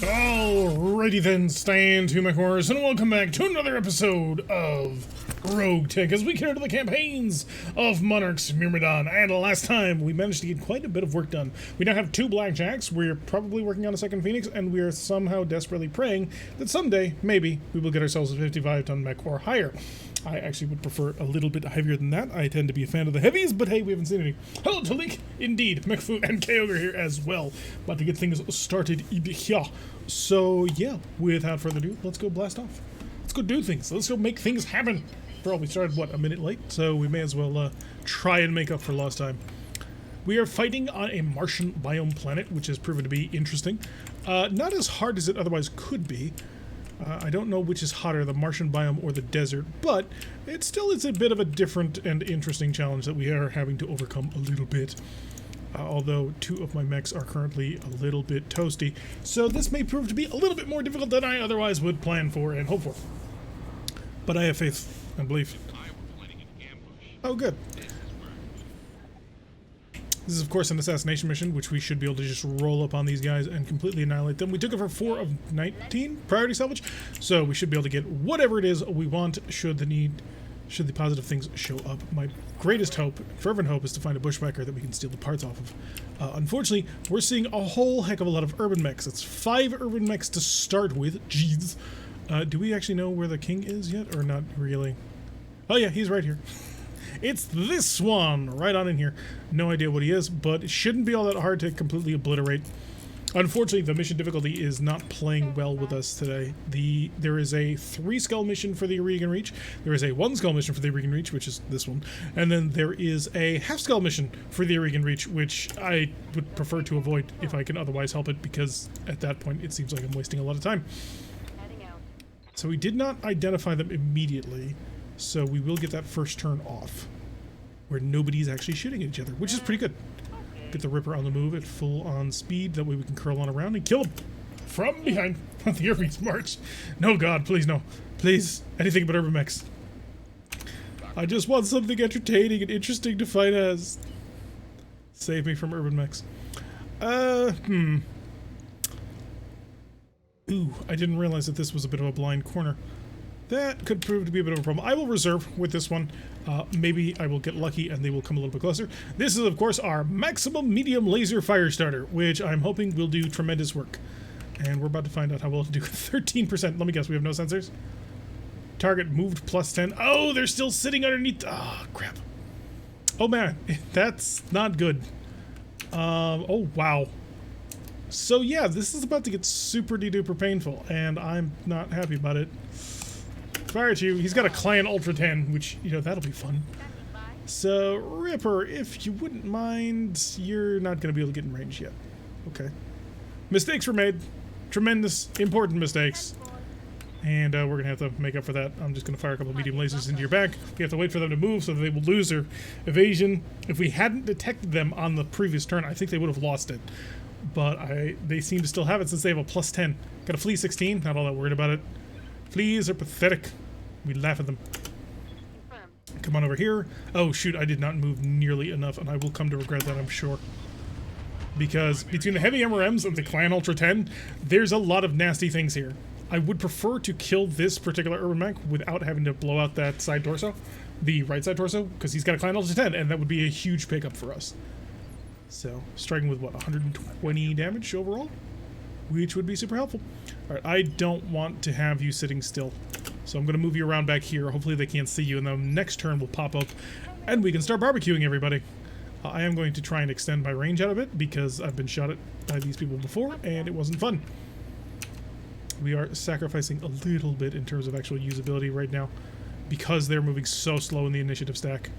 Alrighty then, stand to my horse, and welcome back to another episode of RogueTech as we carry to the campaigns of Monarch's Myrmidon. And last time, we managed to get quite a bit of work done. We now have 2 blackjacks, we're probably working on a second phoenix, and we are somehow desperately praying that someday, maybe, we will get ourselves a 55-ton mech or higher. I actually would prefer a little bit heavier than that. I tend to be a fan of the heavies, but hey, we haven't seen any. Hello, Talik! Indeed, Mechfu and Kyogre here as well. About to get things started here. So, yeah, without further ado, let's go blast off. Let's go do things. Let's go make things happen. After all, we started, what, a minute late? So we may as well try and make up for lost time. We are fighting on a Martian biome planet, which has proven to be interesting. Not as hard as it otherwise could be. I don't know which is hotter, the Martian biome or the desert, but it still is a bit of a different and interesting challenge that we are having to overcome a little bit. Although 2 of my mechs are currently a little bit toasty, so this may prove to be a little bit more difficult than I otherwise would plan for and hope for. But I have faith and belief. Oh, good. This is, of course, an assassination mission, which we should be able to just roll up on these guys and completely annihilate them. We took it for 4 of 19 priority salvage, so we should be able to get whatever it is we want should the positive things show up. My greatest hope, fervent hope, is to find a bushwhacker that we can steal the parts off of. Unfortunately, we're seeing a whole heck of a lot of urban mechs. It's 5 urban mechs to start with. Jeez. Do we actually know where the king is yet, or not really? Oh yeah, he's right here. It's this one, right on in here. No idea what he is, but it shouldn't be all that hard to completely obliterate. Unfortunately, the mission difficulty is not playing well with us today. There is a 3 skull mission for the Aurigan Reach. There is a 1 skull mission for the Aurigan Reach, which is this one. And then there is a half skull mission for the Aurigan Reach, which I would prefer to avoid if I can otherwise help it, because at that point it seems like I'm wasting a lot of time. So we did not identify them immediately, so we will get that first turn off, where nobody's actually shooting at each other, which is pretty good. Get the Ripper on the move at full-on speed, that way we can curl on around and kill him from behind on the Urban's march. No, God, please, no. Please, anything but urban mechs. I just want something entertaining and interesting to fight as. Save me from urban mechs. Ooh, I didn't realize that this was a bit of a blind corner. That could prove to be a bit of a problem. I will reserve with this one. Maybe I will get lucky and they will come a little bit closer. This is, of course, our maximum medium laser fire starter, which I'm hoping will do tremendous work. And we're about to find out how well it'll do. 13%. Let me guess, we have no sensors? Target moved +10. Oh, they're still sitting underneath. Ah, crap. Oh, man. That's not good. Oh, wow. So, yeah, this is about to get super duper painful, and I'm not happy about it. Fire to you. He's got a Clan Ultra 10, which, you know, that'll be fun. So, Ripper, if you wouldn't mind, you're not going to be able to get in range yet. Okay. Mistakes were made. Tremendous, important mistakes. And we're going to have to make up for that. I'm just going to fire a couple of medium lasers into your back. We have to wait for them to move so that they will lose their evasion. If we hadn't detected them on the previous turn, I think they would have lost it. But they seem to still have it since they have a +10. Got a Flea 16, not all that worried about it. Fleas are pathetic. We laugh at them. Come on over here. Oh shoot, I did not move nearly enough, and I will come to regret that, I'm sure. Because between the heavy MRMs and the Clan Ultra 10, there's a lot of nasty things here. I would prefer to kill this particular urban mech without having to blow out that side torso, the right side torso, because he's got a Clan Ultra 10, and that would be a huge pickup for us. So, striking with, what, 120 damage overall? Which would be super helpful. Alright, I don't want to have you sitting still. So I'm going to move you around back here. Hopefully they can't see you, and the next turn will pop up, and we can start barbecuing everybody. I am going to try and extend my range out of it, because I've been shot at by these people before, and it wasn't fun. We are sacrificing a little bit in terms of actual usability right now, because they're moving so slow in the initiative stack.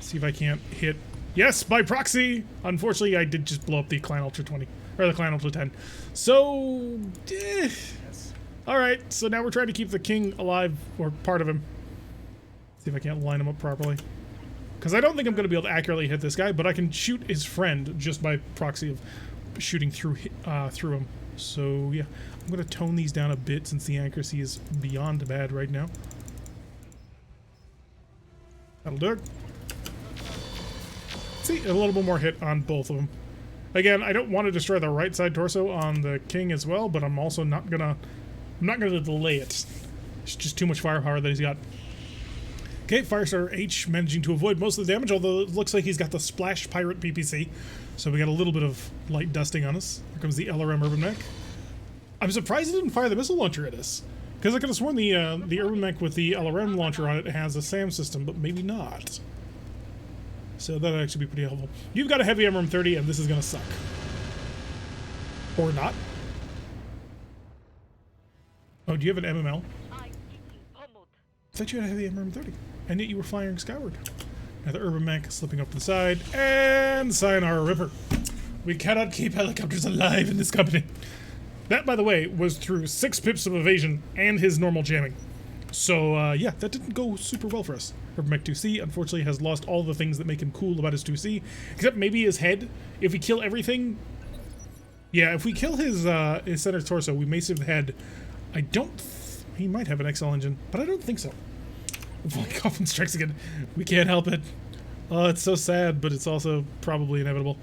See if I can't hit. Yes, by proxy! Unfortunately, I did just blow up the Clan Ultra 20. Or the Clan Ultra 10. So, alright, so now we're trying to keep the king alive, or part of him. See if I can't line him up properly. Because I don't think I'm going to be able to accurately hit this guy, but I can shoot his friend just by proxy of shooting through him. So, yeah. I'm going to tone these down a bit since the accuracy is beyond bad right now. That'll do it. See, a little bit more hit on both of them. Again, I don't want to destroy the right side torso on the king as well, but I'm also not gonna delay it. It's just too much firepower that he's got. Okay, Firestarter H managing to avoid most of the damage, although it looks like he's got the Splash Pirate PPC, so we got a little bit of light dusting on us. Here comes the LRM Urban Mech. I'm surprised it didn't fire the missile launcher at us, because I could have sworn the Urban Mech with the LRM launcher on it has a SAM system, but maybe not. So that'd actually be pretty helpful. You've got a heavy MRM-30, and this is going to suck. Or not. Oh, do you have an MML? I thought you had a heavy MRM-30, and yet you were firing skyward. Now the Urban Mech slipping up to the side, and Sayonara Ripper. We cannot keep helicopters alive in this company. That, by the way, was through 6 pips of evasion and his normal jamming. So, yeah, that didn't go super well for us. Urban Mech 2C, unfortunately, has lost all the things that make him cool about his 2C, except maybe his head. If we kill everything... Yeah, if we kill his center torso, we may save the head. I don't... He might have an XL engine, but I don't think so. Coffin strikes again. We can't help it. Oh, it's so sad, but it's also probably inevitable.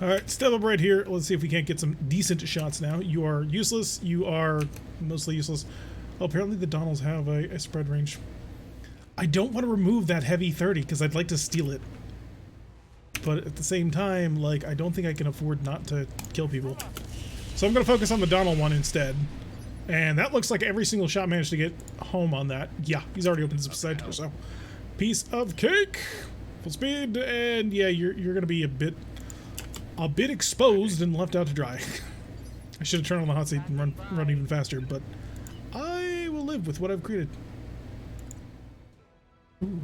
Alright, step up right here. Let's see if we can't get some decent shots now. You are useless. You are mostly useless. Oh, apparently the Donalds have a spread range. I don't want to remove that heavy 30 because I'd like to steal it. But at the same time, like, I don't think I can afford not to kill people. So I'm going to focus on the Donald one instead. And that looks like every single shot managed to get home on that. Yeah, he's already opened his side torso. Piece of cake! Full speed, and yeah, you're going to be a bit exposed and left out to dry. I should have turned on the hot seat and run even faster, but I will live with what I've created. Ooh,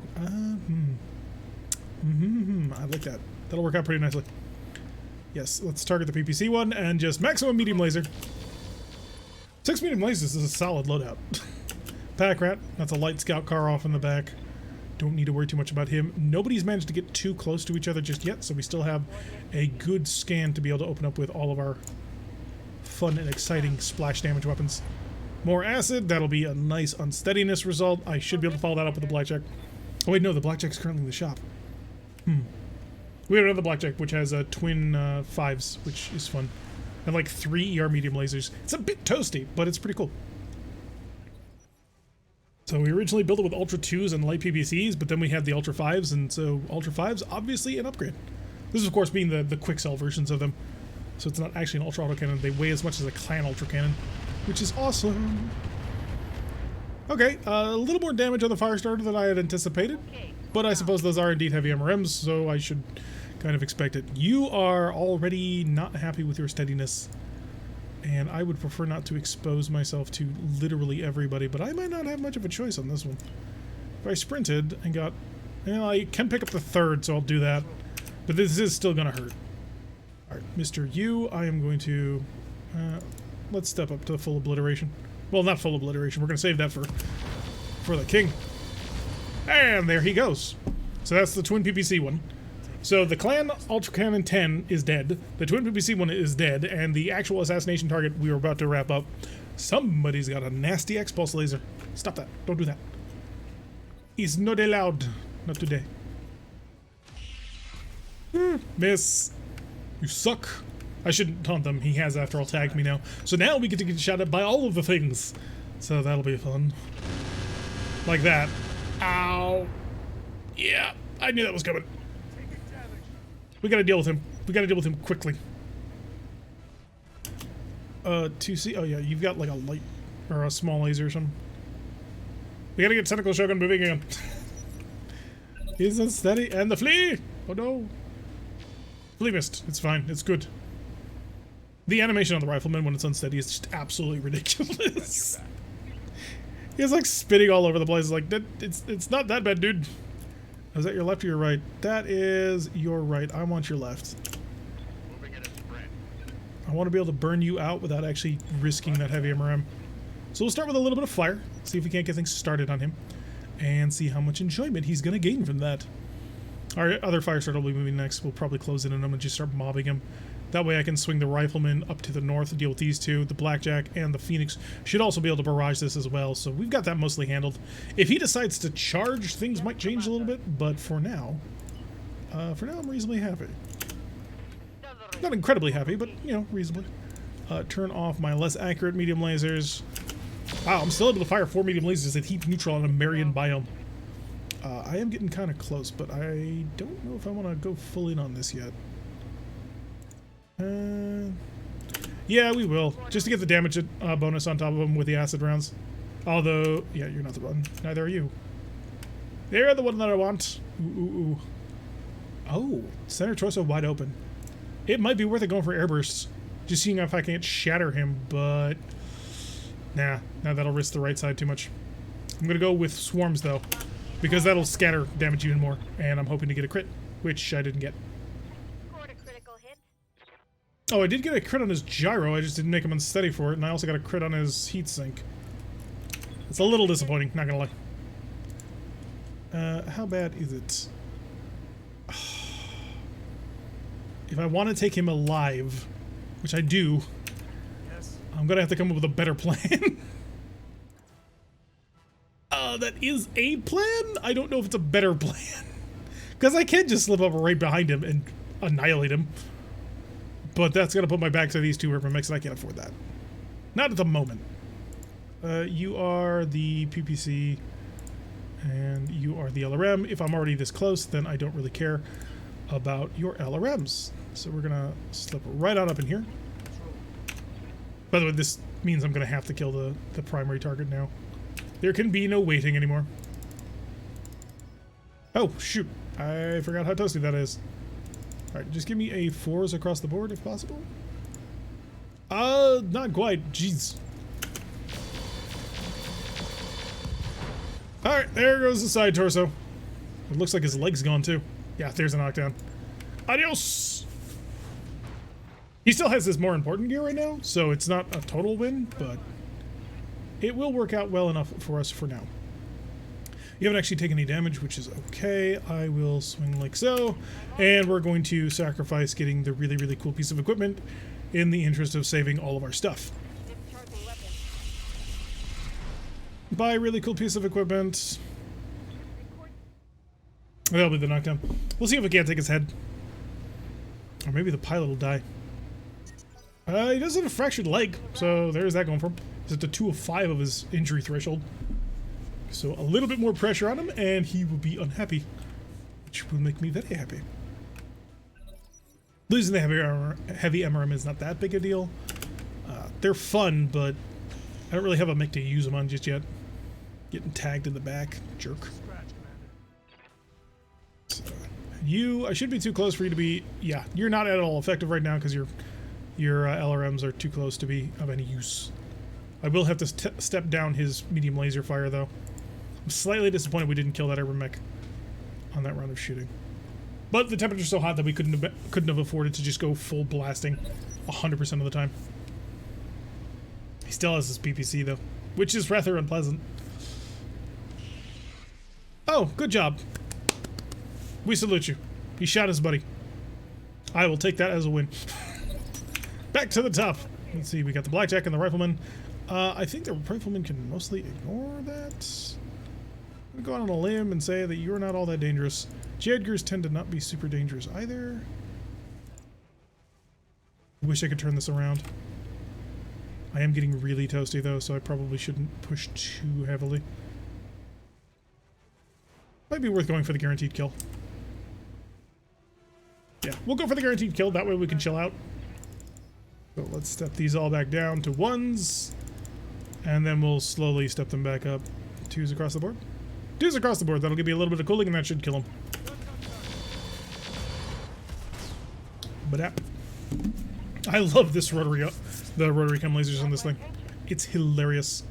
I like that. That'll work out pretty nicely. Yes, let's target the PPC one and just maximum medium laser. 6 medium lasers is a solid loadout. Pack Rat, that's a light scout car off in the back. Don't need to worry too much about him. Nobody's managed to get too close to each other just yet, so we still have a good scan to be able to open up with all of our fun and exciting splash damage weapons. More acid, that'll be a nice unsteadiness result. I should be able to follow that up with the Blackjack. Oh wait, no, the Blackjack's currently in the shop. We have another Blackjack, which has twin 5s, which is fun. And like 3 ER medium lasers. It's a bit toasty, but it's pretty cool. So we originally built it with Ultra 2s and light PPCs, but then we had the Ultra 5s, and so Ultra 5s, obviously an upgrade. This is, of course, being the quick cell versions of them. So it's not actually an Ultra Autocannon. They weigh as much as a Clan Ultra Cannon, which is awesome. Okay, a little more damage on the Firestarter than I had anticipated, but I suppose those are indeed heavy MRMs, so I should kind of expect it. You are already not happy with your steadiness, and I would prefer not to expose myself to literally everybody, but I might not have much of a choice on this one. If I sprinted and got... Well, I can pick up the 3rd, so I'll do that, but this is still going to hurt. Alright, Mr. U, I am going to... let's step up to the full obliteration. Well, not full obliteration. We're going to save that for the king. And there he goes. So that's the twin PPC one. So the Clan Ultra Cannon 10 is dead, the twin PPC one is dead, and the actual assassination target we were about to wrap up, somebody's got a nasty X-Pulse laser. Stop that. Don't do that. It's not allowed. Not today. Miss. You suck. I shouldn't taunt them. He has, after all, tagged me now. So now we get to get shot at by all of the things. So that'll be fun. Like that. Ow. Yeah, I knew that was coming. We gotta deal with him. We gotta deal with him quickly. 2C. Oh yeah, you've got like a light or a small laser or something. We gotta get Tentacle Shogun moving again. He's unsteady. And the flea! Oh no. Flea missed. It's fine. It's good. The animation on the rifleman when it's unsteady is just absolutely ridiculous. He's like spitting all over the place. Like, it's not that bad, dude. Is that your left or your right? That is your right. I want your left. I want to be able to burn you out without actually risking that heavy MRM. So we'll start with a little bit of fire, see if we can't get things started on him, and see how much enjoyment he's going to gain from that. Our other Firestarter will be moving next. We'll probably close in on him and just start mobbing him. That way I can swing the Rifleman up to the north to deal with these two. The Blackjack and the Phoenix should also be able to barrage this as well, so we've got that mostly handled. If he decides to charge, things might change a little bit, but for now I'm reasonably happy. Not incredibly happy, but, you know, reasonably. Turn off my less accurate medium lasers. Wow, I'm still able to fire 4 medium lasers that heat neutral on a Marian biome. I am getting kind of close, but I don't know if I want to go full in on this yet. Yeah, we will. Just to get the damage bonus on top of them with the acid rounds. Although, yeah, you're not the one. Neither are you. They're the one that I want. Ooh, ooh, ooh. Oh, center torso wide open. It might be worth it going for air bursts. Just seeing if I can't shatter him, but... Nah, that'll risk the right side too much. I'm gonna go with swarms, though. Because that'll scatter damage even more. And I'm hoping to get a crit, which I didn't get. Oh, I did get a crit on his gyro, I just didn't make him unsteady for it, and I also got a crit on his heat sink. It's a little disappointing, not gonna lie. How bad is it? If I want to take him alive, which I do, yes. I'm gonna have to come up with a better plan. That is a plan? I don't know if it's a better plan. Because I can't just slip up right behind him and annihilate him. But that's gonna put my back to these two river mechs, and I can't afford that. Not at the moment. You are the PPC, and you are the LRM. If I'm already this close, then I don't really care about your LRMs. So we're gonna slip right on up in here. By the way, this means I'm gonna have to kill the primary target now. There can be no waiting anymore. Oh, shoot. I forgot how toasty that is. Alright, just give me a 4s across the board if possible. Not quite. Jeez. Alright, there goes the side torso. It looks like his leg's gone too. Yeah, there's a knockdown. Adios! He still has his more important gear right now, so it's not a total win, but it will work out well enough for us for now. You haven't actually taken any damage, which is okay. I will swing like so, and we're going to sacrifice getting the really, really cool piece of equipment in the interest of saving all of our stuff. Buy a really cool piece of equipment. That'll be the knockdown. We'll see if we can't take his head. Or maybe the pilot will die. He does have a fractured leg, so there's that going for him. He's at the 2 of 5 of his injury threshold. So a little bit more pressure on him, and he will be unhappy. Which will make me very happy. Losing the heavy MRM is not that big a deal. They're fun, but I don't really have a mech to use them on just yet. Getting tagged in the back. Jerk. So, I should be too close for you to be... Yeah, you're not at all effective right now because your LRMs are too close to be of any use. I will have to step down his medium laser fire, though. I'm slightly disappointed we didn't kill that Urban mech on that round of shooting. But the temperature's so hot that we couldn't have afforded to just go full blasting 100% of the time. He still has his PPC, though, which is rather unpleasant. Oh, good job. We salute you. He shot his buddy. I will take that as a win. Back to the top. Let's see, we got the Blackjack and the Rifleman. I think the Rifleman can mostly ignore that. I'm gonna go out on a limb and say that you're not all that dangerous. J-Edgars tend to not be super dangerous either. I wish I could turn this around. I am getting really toasty though, so I probably shouldn't push too heavily. Might be worth going for the guaranteed kill. Yeah, we'll go for the guaranteed kill, that way we can chill out. So let's step these all back down to 1s, and then we'll slowly step them back up. 2s across the board. 2s across the board, that'll give you a little bit of cooling and that should kill him. But I love this rotary, the rotary chem lasers on this thing. It's hilarious.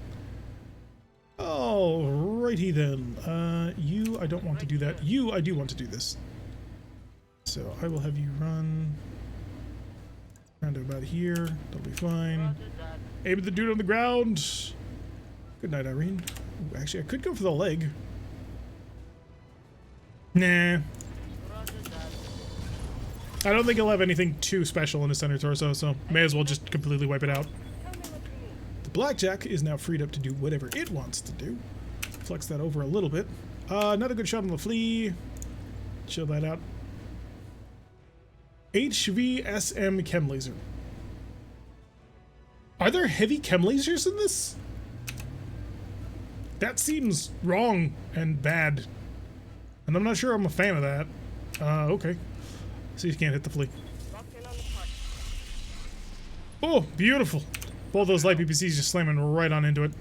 Alrighty then. You, I don't want to do that. You, I do want to do this. So I will have you run around to about here. That'll be fine. Aim at the dude on the ground. Good night, Irene. Ooh, actually, I could go for the leg. Nah. I don't think he'll have anything too special in his center torso, so may as well just completely wipe it out. The Blackjack is now freed up to do whatever it wants to do. Flex that over a little bit. Another good shot on the flea. Chill that out. HVSM chem laser. Are there heavy chem lasers in this? That seems wrong and bad. And I'm not sure I'm a fan of that. Okay. So you can't hit the flea. Oh, beautiful. Both those light PPCs just slamming right on into it.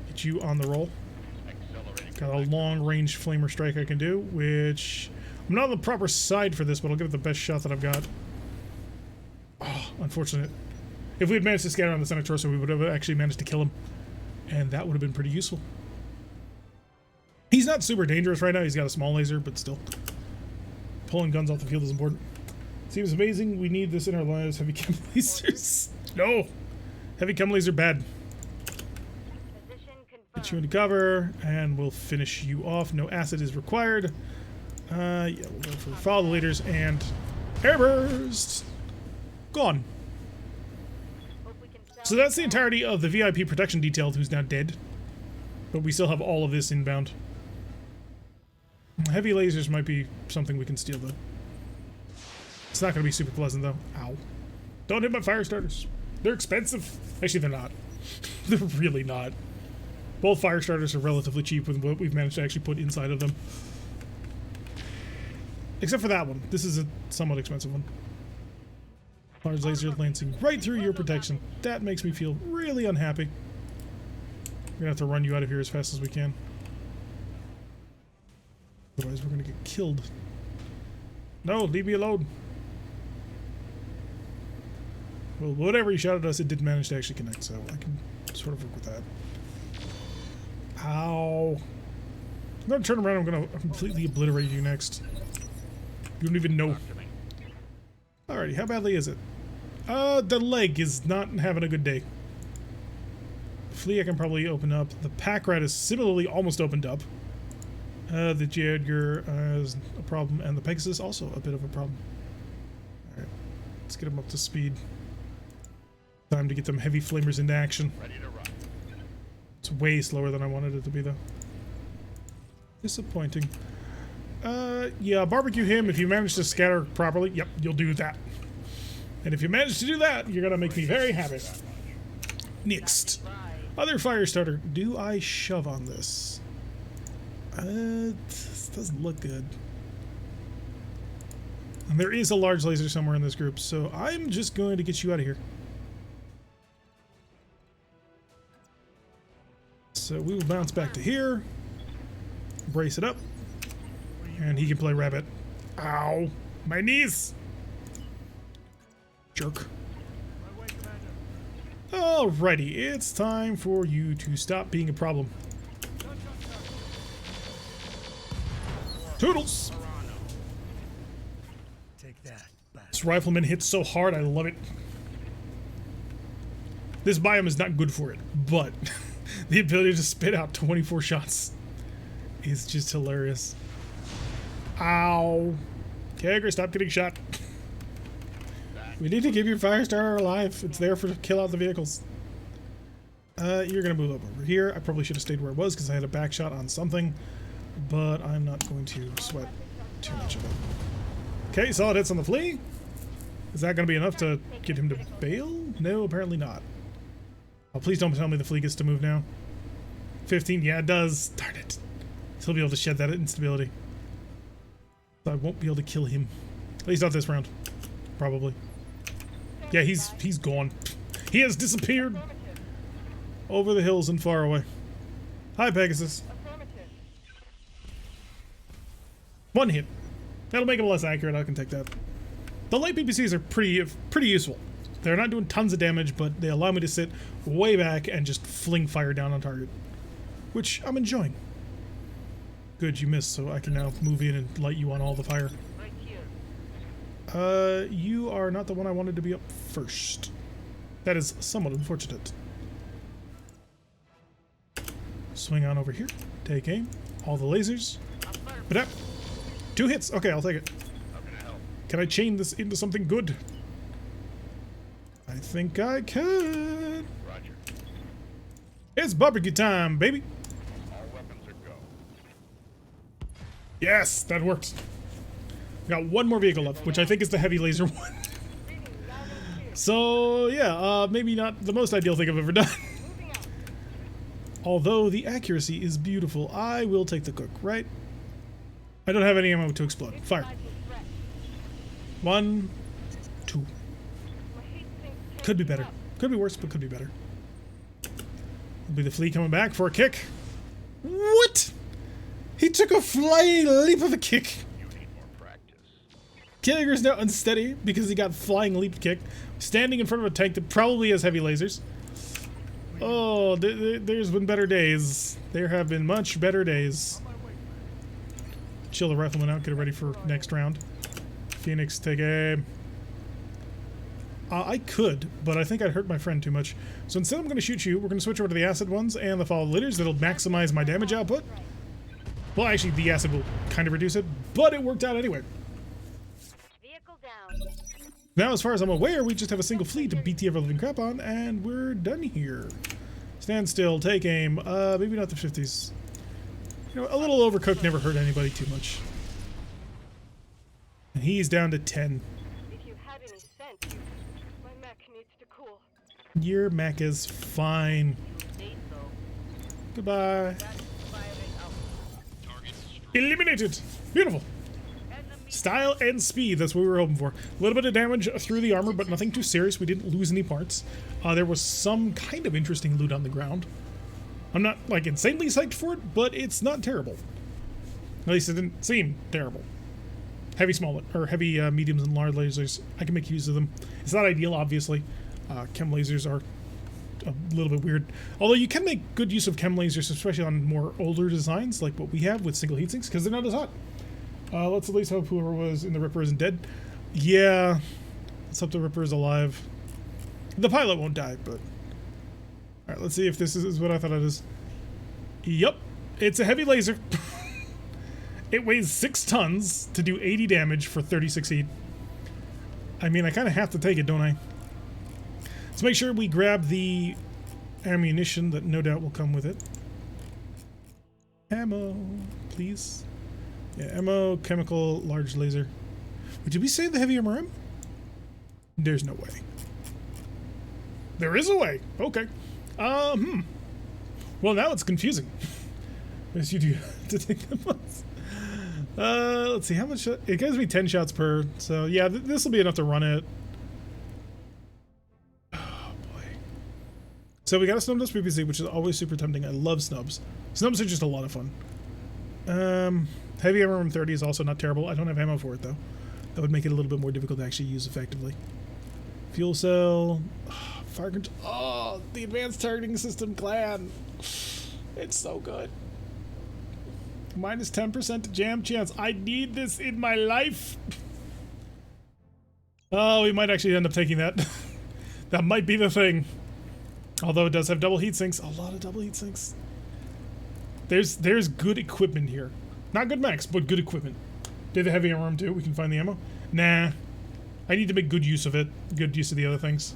Get you on the roll. Got a long-range flamer strike I can do, which... I'm not on the proper side for this, but I'll give it the best shot that I've got. Oh, unfortunate. If we had managed to scatter on the center torso, we would have actually managed to kill him. And that would have been pretty useful. He's not super dangerous right now. He's got a small laser, but still. Pulling guns off the field is important. Seems amazing. We need this in our lives. Heavy chem lasers. No! Heavy chem laser bad. Get you into cover, and we'll finish you off. No acid is required. Yeah, we'll go for follow the leaders and airburst. Gone. So that's the entirety of the VIP protection detail, who's now dead. But we still have all of this inbound. Heavy lasers might be something we can steal, though. It's not going to be super pleasant, though. Ow. Don't hit my fire starters. They're expensive. Actually, they're not. They're really not. Both fire starters are relatively cheap with what we've managed to actually put inside of them. Except for that one. This is a somewhat expensive one. Large laser lancing right through your protection. That makes me feel really unhappy. We're gonna have to run you out of here as fast as we can. Otherwise we're gonna get killed. No, leave me alone. Well, whatever he shot at us, it did manage to actually connect, so I can sort of work with that. Ow. I'm gonna turn around, I'm gonna completely obliterate you next. You don't even know. Alrighty, how badly is it? The leg is not having a good day. Flea I can probably open up. The pack rat is similarly almost opened up. The J. Edgar is a problem, and the Pegasus also a bit of a problem. Alright, let's get them up to speed. Time to get them heavy flamers into action. Ready to run. It's way slower than I wanted it to be, though. Disappointing. Yeah, barbecue him if you manage to scatter properly. Yep, you'll do that. And if you manage to do that, you're gonna make me very happy. Next. Other fire starter. Do I shove on this? This doesn't look good. And there is a large laser somewhere in this group, so I'm just going to get you out of here. So we will bounce back to here. Brace it up. And he can play rabbit. Ow! My knees! Jerk. Alrighty, it's time for you to stop being a problem. Toodles! Take that. This rifleman hits so hard, I love it. This biome is not good for it, but the ability to spit out 24 shots is just hilarious. Ow. Kegger, stop getting shot. We need to keep your fire starter alive. It's there for to kill out the vehicles. You're gonna move up over here. I probably should have stayed where I was because I had a back shot on something, but I'm not going to sweat too much of it. Okay, solid hits on the flea. Is that gonna be enough to get him to bail? No, apparently not. Oh, please don't tell me the flea gets to move now. 15, yeah, it does. Darn it. He'll be able to shed that instability. I won't be able to kill him. At least not this round. Probably. Yeah, he's gone. He has disappeared over the hills and far away. Hi, Pegasus. One hit. That'll make him less accurate. I can take that. The light PPCs are pretty useful. They're not doing tons of damage, but they allow me to sit way back and just fling fire down on target, which I'm enjoying. Good, you missed, so I can now move in and light you on all the fire. You are not the one I wanted to be up first. That is somewhat unfortunate. Swing on over here. Take aim. All the lasers. But 2 hits. Okay, I'll take it. Can I chain this into something good? I think I can. Roger. It's barbecue time, baby. All weapons are go. Yes, that worked. We got one more vehicle left, which I think is the heavy laser one. So, yeah, maybe not the most ideal thing I've ever done. Although the accuracy is beautiful. I will take the cook, right? I don't have any ammo to explode. Fire. 1, 2. Could be better. Could be worse, but could be better. Will be the flea coming back for a kick. What? He took a flying leap of a kick. Killiger's now unsteady because he got flying leap kick. Standing in front of a tank that probably has heavy lasers. Oh, there's been better days. There have been much better days. Chill the rifleman out, get it ready for next round. Phoenix, take aim. I could, but I think I'd hurt my friend too much. So instead I'm going to shoot you. We're going to switch over to the acid ones and the followed leaders. That'll maximize my damage output. Well, actually, the acid will kind of reduce it, but it worked out anyway. Vehicle down. Now, as far as I'm aware, we just have a single fleet to beat the ever-living crap on, and we're done here. Stand still, take aim. Maybe not the 50s. You know, a little overcooked never hurt anybody too much. And he's down to 10. If you had any sense, my mech needs to cool. Your mech is fine. Goodbye. Eliminated! Beautiful. Style and speed, that's what we were hoping for. A little bit of damage through the armor, but nothing too serious. We didn't lose any parts. There was some kind of interesting loot on the ground. I'm not, like, insanely psyched for it, but it's not terrible. At least it didn't seem terrible. Heavy small, or heavy mediums and large lasers, I can make use of them. It's not ideal, obviously. Chem lasers are a little bit weird. Although you can make good use of chem lasers, especially on more older designs, like what we have with single heat sinks, because they're not as hot. Let's at least hope whoever was in the Ripper isn't dead. Yeah, let's hope the Ripper is alive. The pilot won't die, but... Alright, let's see if this is what I thought it is. Yup, it's a heavy laser. It weighs 6 tons to do 80 damage for 36 heat. I mean, I kind of have to take it, don't I? Let's make sure we grab the ammunition that no doubt will come with it. Ammo, please. Yeah, ammo, chemical, large laser. But did we save the heavy MRM? There's no way. There is a way. Okay. Well, now it's confusing. Yes, you do to take them off. Let's see how much. It gives me 10 shots per. So yeah, this will be enough to run it. Oh boy. So we got a snub dust previously, which is always super tempting. I love snubs. Snubs are just a lot of fun. Heavy MRM 30 is also not terrible. I don't have ammo for it though. That would make it a little bit more difficult to actually use effectively. Fuel cell. Oh, fire control. Oh, the advanced targeting system clan. It's so good. Minus 10% to jam chance. I need this in my life. Oh, we might actually end up taking that. That might be the thing. Although it does have double heat sinks. A lot of double heat sinks. There's good equipment here. Not good mechs, but good equipment. Do they have the arm too? We can find the ammo? Nah. I need to make good use of it. Good use of the other things.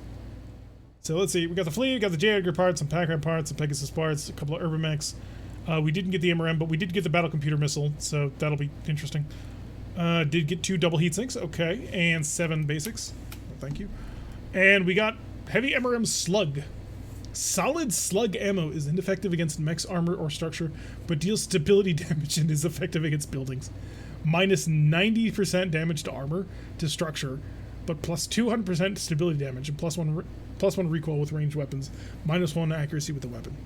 So let's see. We got the Flea, we got the J. Edgar parts, some Packard parts, some Pegasus parts, a couple of Urban mechs. We didn't get the MRM, but we did get the battle computer missile, so that'll be interesting. Did get 2 double heat sinks, okay, and 7 basics. Oh, thank you. And we got heavy MRM slug. Solid slug ammo is ineffective against mech's armor or structure, but deals stability damage and is effective against buildings. Minus 90% damage to armor to structure, but plus 200% stability damage and plus one recoil with ranged weapons. Minus 1 accuracy with the weapon.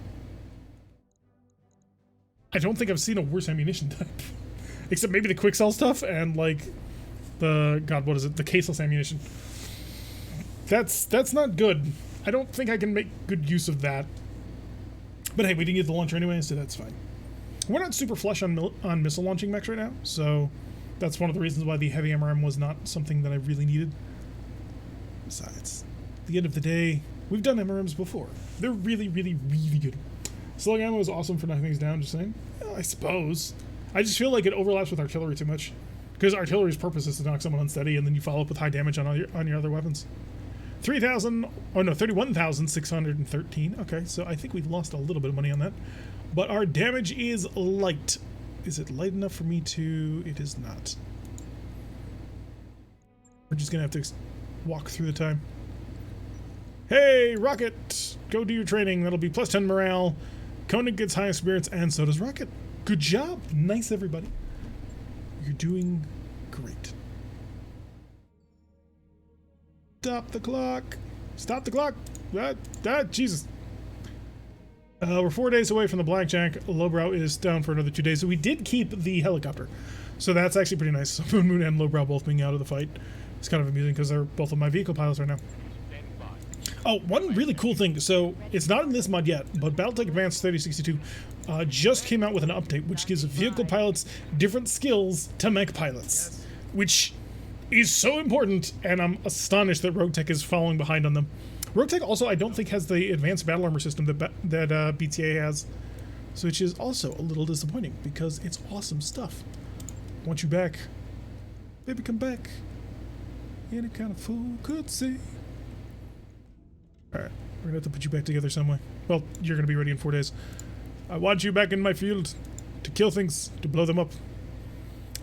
I don't think I've seen a worse ammunition type. Except maybe the quick cell stuff and like the, God, what is it? The caseless ammunition. That's not good. I don't think I can make good use of that. But hey, we didn't get the launcher anyway, so that's fine. We're not super flush on missile launching mechs right now, so that's one of the reasons why the heavy MRM was not something that I really needed. Besides, at the end of the day, we've done MRMs before. They're really, really, really good. Slug ammo is awesome for knocking things down, just saying. Well, I suppose. I just feel like it overlaps with artillery too much. Because artillery's purpose is to knock someone unsteady, and then you follow up with high damage on your other weapons. 31,613. Okay, so I think we've lost a little bit of money on that. But our damage is light. Is it light enough for me to... It is not. We're just gonna have to walk through the time. Hey, Rocket! Go do your training. That'll be plus 10 morale. Koenig gets high spirits, and so does Rocket. Good job. Nice, everybody. You're doing great. Stop the clock. Stop the clock. Jesus. We're 4 days away from the blackjack. Lowbrow is down for another 2 days. So we did keep the helicopter. So that's actually pretty nice. So Moon and Lowbrow both being out of the fight. It's kind of amusing because they're both of my vehicle pilots right now. Oh, one really cool thing. So it's not in this mod yet, but BattleTech Advanced 3062 just came out with an update which gives vehicle pilots different skills to mech pilots, which is so important, and I'm astonished that RogueTech is following behind on them. RogueTech also, I don't think, has the advanced battle armor system that BTA has, so which is also a little disappointing because it's awesome stuff. Want you back, baby, come back. Any kind of fool could see. All right, we're gonna have to put you back together some way. Well, you're gonna be ready in 4 days. I want you back in my field to kill things, to blow them up.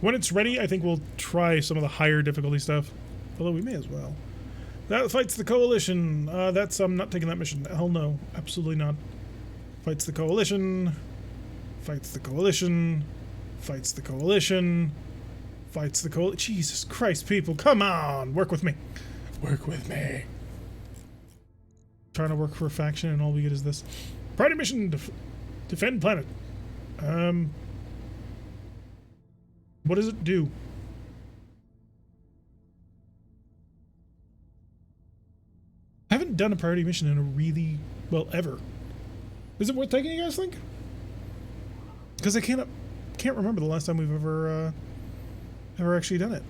When it's ready, I think we'll try some of the higher difficulty stuff. Although we may as well. That fights the coalition. I'm not taking that mission. Hell no. Absolutely not. Fights the coalition. Fights the coalition. Fights the coalition. Fights the coalition. Jesus Christ, people. Come on. Work with me. Work with me. Trying to work for a faction and all we get is this. Priority mission. Defend planet. What does it do? I haven't done a priority mission in a really, well, ever. Is it worth taking, you guys think? Because I can't remember the last time we've ever actually done it.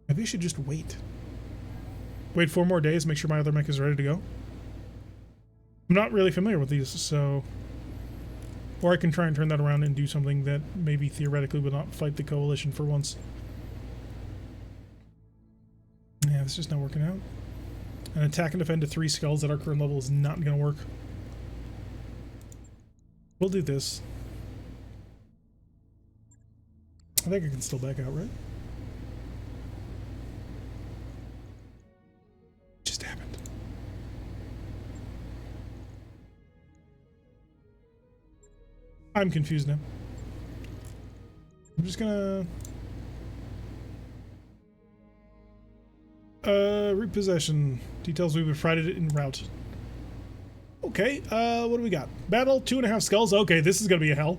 Maybe I should just wait. Wait 4 more days, make sure my other mech is ready to go. I'm not really familiar with these, so... Or I can try and turn that around and do something that maybe theoretically would not fight the coalition for once. Yeah, this is just not working out. An attack and defend to 3 skulls at our current level is not going to work. We'll do this. I think I can still back out, right? Just happened. I'm confused now. I'm just gonna... repossession. Details we provided it en route. Okay, what do we got? Battle, 2.5 skulls. Okay, this is gonna be a hell.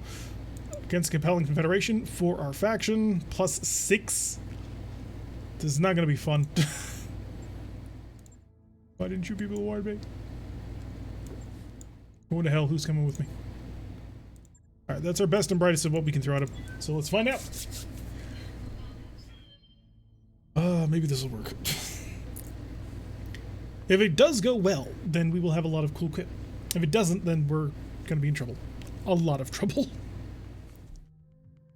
Against compelling confederation for our faction. Plus 6. This is not gonna be fun. Why didn't you people warn me? Going to hell, who's coming with me? Alright, that's our best and brightest of what we can throw at him. So let's find out. Maybe this will work. If it does go well, then we will have a lot of cool kit. If it doesn't, then we're going to be in trouble. A lot of trouble.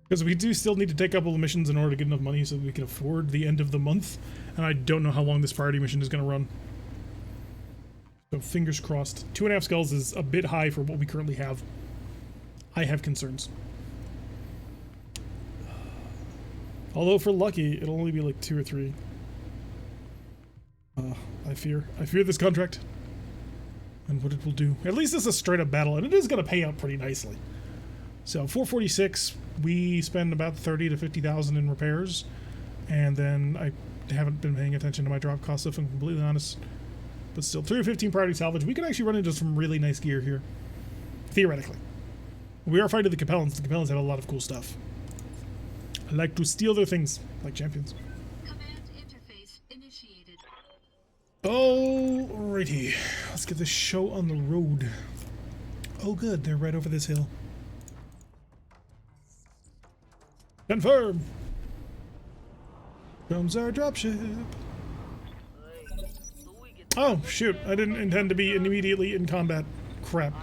Because we do still need to take a couple of missions in order to get enough money so that we can afford the end of the month. And I don't know how long this priority mission is going to run. So fingers crossed. 2.5 skulls is a bit high for what we currently have. I have concerns. Although for lucky, it'll only be like 2 or 3. I fear this contract and what it will do. At least it's a straight up battle, and it is going to pay out pretty nicely. So 446, we spend about 30 to 50,000 in repairs, and then I haven't been paying attention to my drop costs if I'm completely honest. But still, 315 priority salvage. We could actually run into some really nice gear here, theoretically. We are fighting the Capellans. The Capellans have a lot of cool stuff. I like to steal their things, like champions. Command interface initiated. Alrighty, let's get this show on the road. Oh good, they're right over this hill. Confirm! Comes our dropship. Oh shoot, I didn't intend to be immediately in combat. Crap.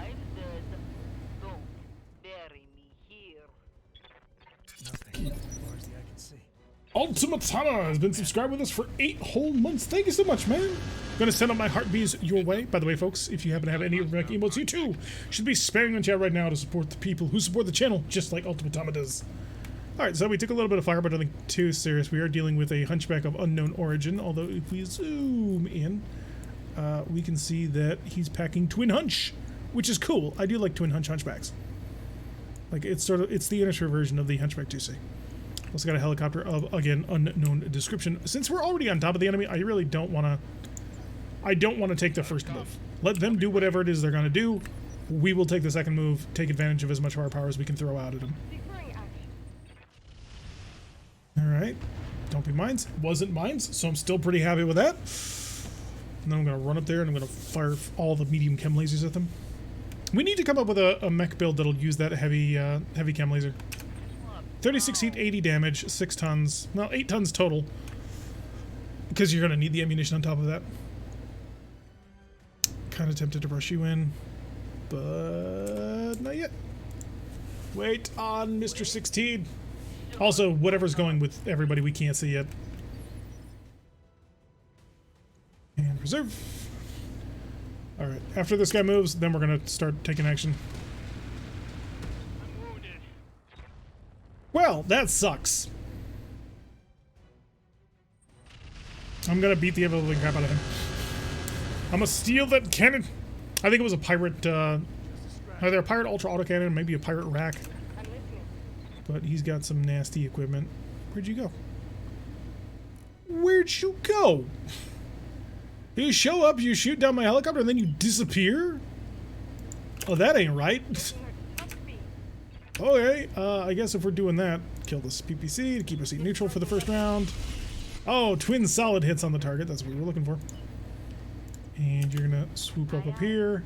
Ultimatana has been subscribed with us for 8 whole months. Thank you so much, man. Gonna send out my heart bees your way. By the way, folks, if you happen to have any of my emotes, you too should be spamming on chat right now to support the people who support the channel, just like Ultimatama does. Alright, so we took a little bit of fire, but nothing too serious. We are dealing with a hunchback of unknown origin, although if we zoom in, we can see that he's packing Twin Hunch, which is cool. I do like Twin Hunchbacks. Like, it's the initial version of the Hunchback 2C. Also got a helicopter of, again, unknown description. Since we're already on top of the enemy, I really don't want to take the first move. Let them do whatever it is they're going to do. We will take the second move, take advantage of as much firepower as we can throw out at them. Alright. Don't be mines. Wasn't mines, so I'm still pretty happy with that. And then I'm going to run up there and I'm going to fire all the medium chem lasers at them. We need to come up with a mech build that'll use that heavy chem laser. 36 heat, 80 damage, 6 tons. Well, 8 tons total. Because you're going to need the ammunition on top of that. Kind of tempted to rush you in. But not yet. Wait on Mr. 16. Also, whatever's going with everybody we can't see yet. And reserve. Alright, after this guy moves, then we're going to start taking action. Well, that sucks. I'm going to beat the ever-living crap out of him. I'm going to steal that cannon. I think it was a pirate, either a pirate ultra autocannon, maybe a pirate rack. But he's got some nasty equipment. Where'd you go? Where'd you go? You show up, you shoot down my helicopter, and then you disappear? Oh, that ain't right. Okay, I guess if we're doing that, kill this PPC to keep us neutral for the first round. Oh, twin solid hits on the target. That's what we were looking for. And you're gonna swoop up here.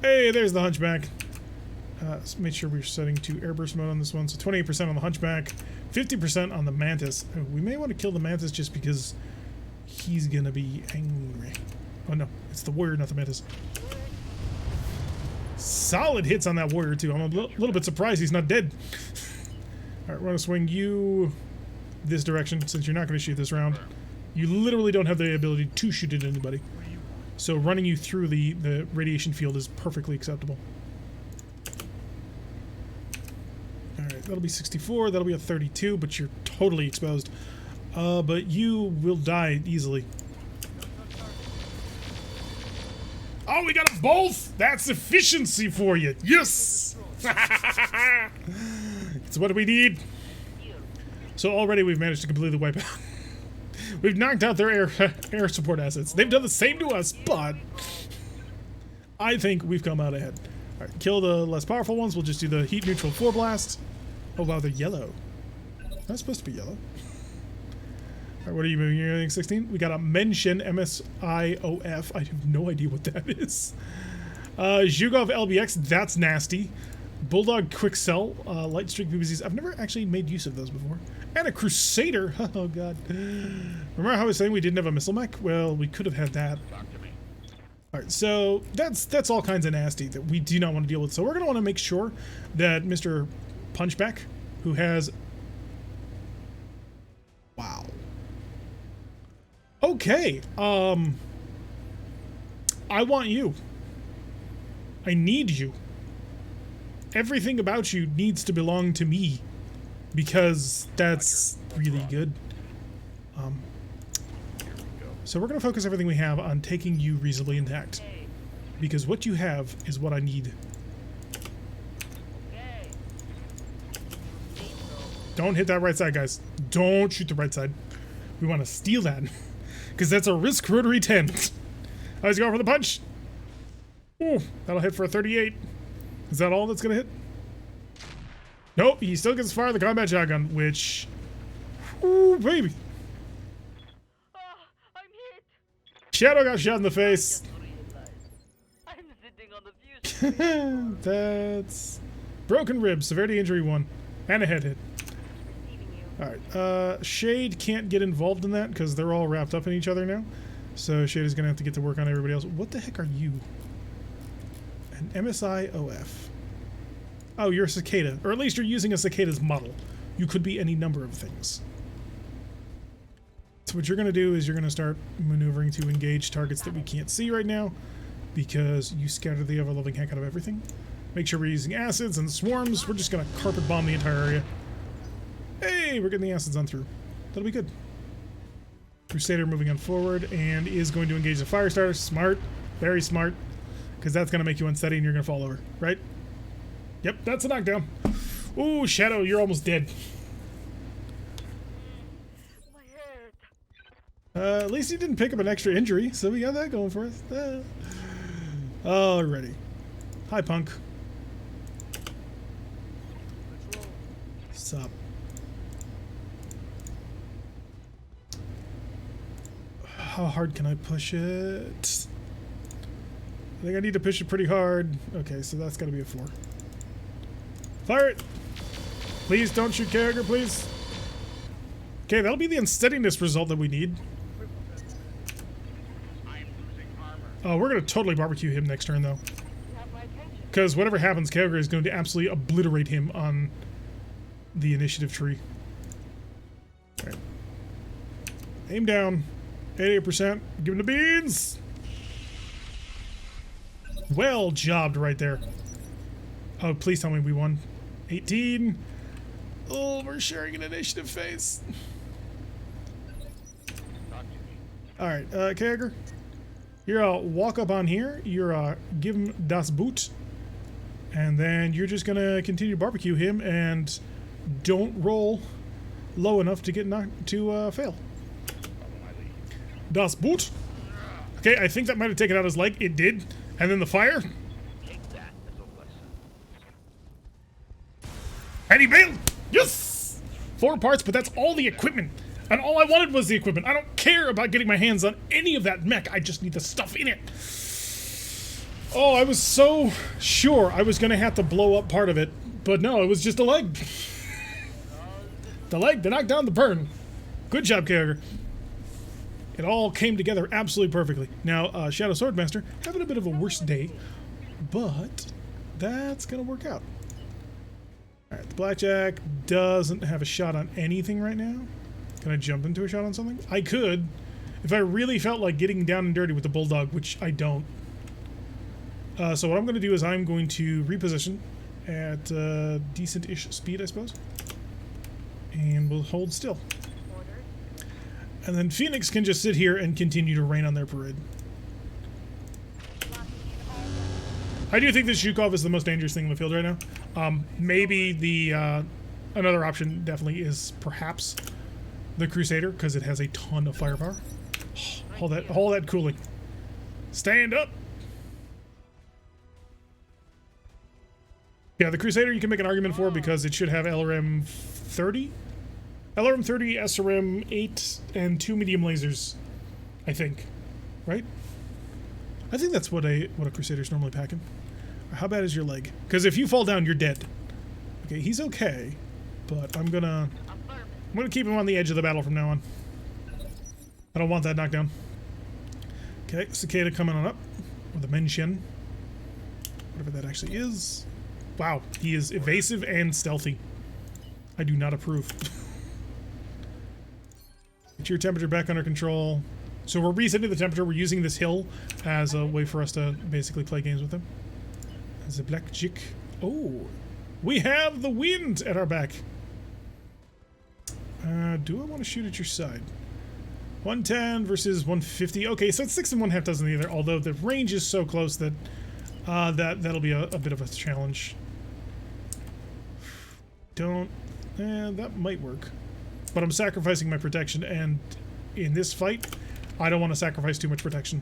Hey, there's the hunchback. Let's make sure we're setting to airburst mode on this one. So 28% on the hunchback, 50% on the mantis. Oh, we may want to kill the mantis just because he's gonna be angry. Oh no, it's the warrior, not the mantis. Solid hits on that warrior too. I'm a little bit surprised he's not dead. All right, we're gonna swing you this direction since you're not gonna shoot this round. You literally don't have the ability to shoot at anybody. So running you through the radiation field is perfectly acceptable. Alright, that'll be 64, that'll be a 32, but you're totally exposed. But you will die easily. Oh, we got them both! That's efficiency for you! Yes! It's what we need. So already we've managed to completely wipe out. We've knocked out their air support assets. They've done the same to us, but I think we've come out ahead. Alright, kill the less powerful ones. We'll just do the heat neutral 4 blast. Oh wow, they're yellow. Not supposed to be yellow. Alright, what are you moving? You're moving 16? We got a mention MSIOF. I have no idea what that is. Zhugov LBX, that's nasty. Bulldog Quicksell, Light Streak BBZs. I've never actually made use of those before. And a Crusader. Oh god. Remember how I was saying we didn't have a missile mech? Well, we could have had that. Alright, so that's all kinds of nasty that we do not want to deal with. So we're going to want to make sure that Mr. Punchback, who has... Wow. Okay. I want you. I need you. Everything about you needs to belong to me. Because that's really good. So we're going to focus everything we have on taking you reasonably intact. Because what you have is what I need. Don't hit that right side, guys. Don't shoot the right side. We want to steal that. Because that's a risk rotary 10. I was going for the punch. Ooh, that'll hit for a 38. Is that all that's going to hit? Nope, he still gets to fire the combat shotgun, which... Ooh, baby. I'm hit. Shadow got shot in the face. I'm sitting on the fuse. That's... Broken rib, severity injury 1. And a head hit. Alright, Shade can't get involved in that because they're all wrapped up in each other now. So Shade is going to have to get to work on everybody else. What the heck are you? An MSIOF. Oh, you're a cicada. Or at least you're using a cicada's model. You could be any number of things. So what you're going to do is you're going to start maneuvering to engage targets that we can't see right now because you scatter the ever-loving heck out of everything. Make sure we're using acids and swarms. We're just going to carpet bomb the entire area. Hey, we're getting the acids on through. That'll be good. Crusader moving on forward and is going to engage the fire starter. Smart. Very smart. Because that's going to make you unsteady and you're going to fall over. Right? Yep, that's a knockdown. Ooh, Shadow, you're almost dead. My head. At least he didn't pick up an extra injury, so we got that going for us. Alrighty. Hi, punk. Sup? How hard can I push it? I think I need to push it pretty hard. Okay, so that's got to be a 4. Fire it! Please don't shoot Carragher, please. Okay, that'll be the unsteadiness result that we need. Oh, we're going to totally barbecue him next turn, though. You have my attention. Because whatever happens, Carragher is going to absolutely obliterate him on the initiative tree. Alright. Aim down. 88%. Give him the beans! Well jobbed right there. Oh, please tell me we won. 18. Oh, we're sharing an initiative phase. Alright, Carragher. You're walk up on here. You're give him das Boot. And then you're just gonna continue to barbecue him and don't roll low enough to get knocked to fail. Das Boot. Okay, I think that might have taken out his leg. It did. And then the fire. And he bailed. Yes! 4 parts, but that's all the equipment. And all I wanted was the equipment. I don't care about getting my hands on any of that mech. I just need the stuff in it. Oh, I was so sure I was going to have to blow up part of it. But no, it was just a leg. The leg, the knockdown, the burn. Good job, Carragher. It all came together absolutely perfectly. Now, Shadow Swordmaster having a bit of a worse day, but that's going to work out. Alright, the Blackjack doesn't have a shot on anything right now. Can I jump into a shot on something? I could, if I really felt like getting down and dirty with the Bulldog, which I don't. So what I'm going to do is I'm going to reposition at decent-ish speed, I suppose. And we'll hold still. And then Phoenix can just sit here and continue to rain on their parade. I do think this Zhukov is the most dangerous thing in the field right now. Maybe the another option definitely is perhaps the Crusader, because it has a ton of firepower. All that cooling. Stand up! Yeah, the Crusader you can make an argument for because it should have LRM 30? LRM 30, SRM 8, and 2 medium lasers, I think. Right? I think that's what a Crusader's normally packing. How bad is your leg? Because if you fall down, you're dead. Okay, he's okay, but I'm gonna keep him on the edge of the battle from now on. I don't want that knockdown. Okay, Cicada coming on up with a Menshin. Whatever that actually is. Wow, he is evasive and stealthy. I do not approve. Get your temperature back under control. So we're resetting the temperature. We're using this hill as a way for us to basically play games with him. As a black chick. Oh, we have the wind at our back. Do I want to shoot at your side? 110 versus 150. Okay, so it's 6 1/2 dozen either. Although the range is so close that that'll be a bit of a challenge. That might work. But I'm sacrificing my protection, and in this fight, I don't want to sacrifice too much protection.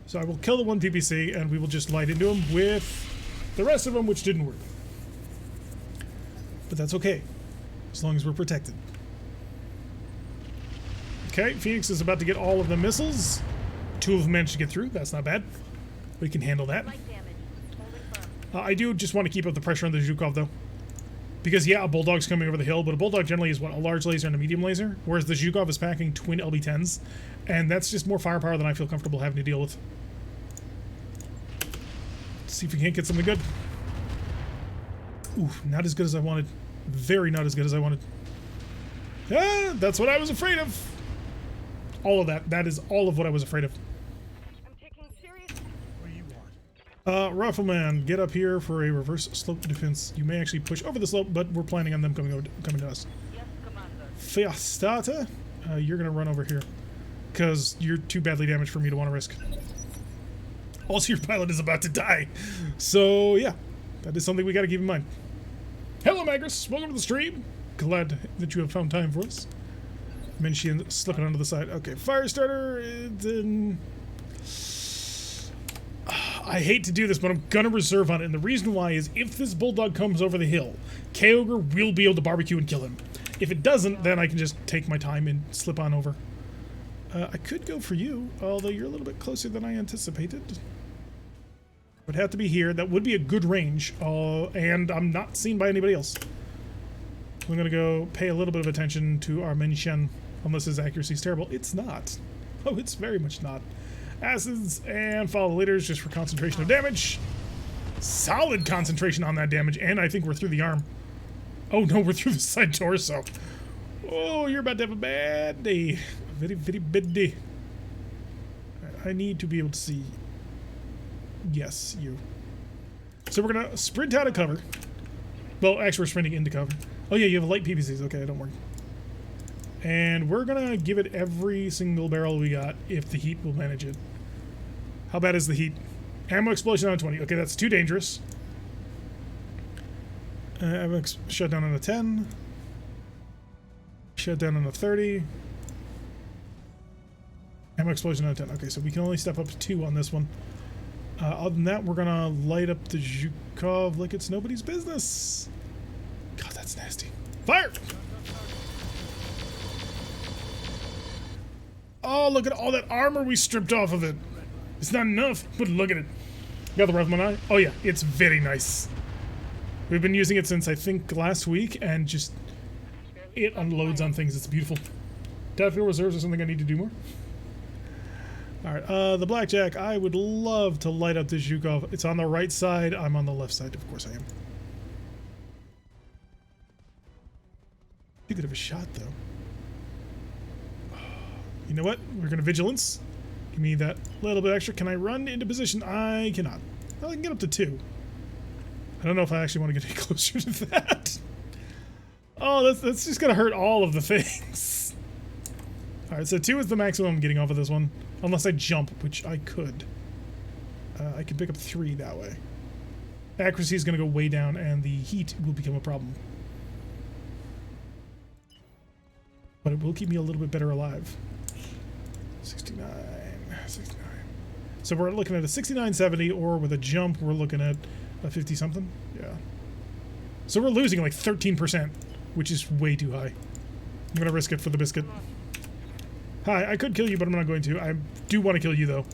So I will kill the one PPC, and we will just light into him with the rest of them, which didn't work. But that's okay, as long as we're protected. Okay, Phoenix is about to get all of the missiles. 2 of them managed to get through. That's not bad. We can handle that. I do just want to keep up the pressure on the Zhukov, though. Because, yeah, a Bulldog's coming over the hill, but a Bulldog generally is, what, a large laser and a medium laser? Whereas the Zhukov is packing twin LB-10s, and that's just more firepower than I feel comfortable having to deal with. Let's see if we can't get something good. Ooh, not as good as I wanted. Very not as good as I wanted. Ah, that's what I was afraid of. All of that. That is all of what I was afraid of. I'm taking serious. What do you want? Rifleman, get up here for a reverse slope defense. You may actually push over the slope, but we're planning on them coming to us. Fiastata, you're going to run over here. Because you're too badly damaged for me to want to risk. Also, your pilot is about to die. So, yeah. That is something we got to keep in mind. Hello, Magnus. Welcome to the stream. Glad that you have found time for us. Menshian slipping onto the side. Okay, Firestarter. Then I hate to do this, but I'm gonna reserve on it. And the reason why is if this bulldog comes over the hill, K-Ogre will be able to barbecue and kill him. If it doesn't, then I can just take my time and slip on over. I could go for you, although you're a little bit closer than I anticipated. Would have to be here. That would be a good range, and I'm not seen by anybody else. I'm gonna go pay a little bit of attention to our Menshian, unless his accuracy is terrible. It's not. Oh, it's very much not. Acids and follow the leaders just for concentration of damage. Solid concentration on that damage, and I think we're through the arm. Oh no, we're through the side torso. Oh, you're about to have a bad day. Very, very bad day. I need to be able to see. Yes, you. So we're gonna sprint out of cover. Well, actually, we're sprinting into cover. Oh yeah, you have light PPCs. Okay, don't worry. And we're gonna give it every single barrel we got if the heat will manage it. How bad is the heat? Ammo explosion on 20. Okay, that's too dangerous. Ammo shutdown on a 10. Shutdown on a 30. Ammo explosion on a 10. Okay, so we can only step up to 2 on this one. Other than that, we're gonna light up the Zhukov like it's nobody's business. God, that's nasty. Fire! Oh, look at all that armor we stripped off of it. It's not enough, but look at it. Got the Rifleman eye? Oh yeah, it's very nice. We've been using it since I think last week, and just it unloads on things. It's beautiful. Datafield reserves are something I need to do more. Alright, the Blackjack. I would love to light up this Zhukov. It's on the right side. I'm on the left side. Of course I am. Too good of a shot, though. You know what? We're going to Vigilance. Give me that little bit extra. Can I run into position? I cannot. Well, I can get up to 2. I don't know if I actually want to get any closer to that. Oh, that's just going to hurt all of the things. Alright, so 2 is the maximum I'm getting off of this one. Unless I jump, which I could. I could pick up 3 that way. Accuracy is going to go way down, and the heat will become a problem. But it will keep me a little bit better alive. 69, 69. So we're looking at a 69.70, or with a jump, we're looking at a 50-something. Yeah. So we're losing like 13%, which is way too high. I'm going to risk it for the biscuit. Hi, I could kill you, but I'm not going to. I do want to kill you, though.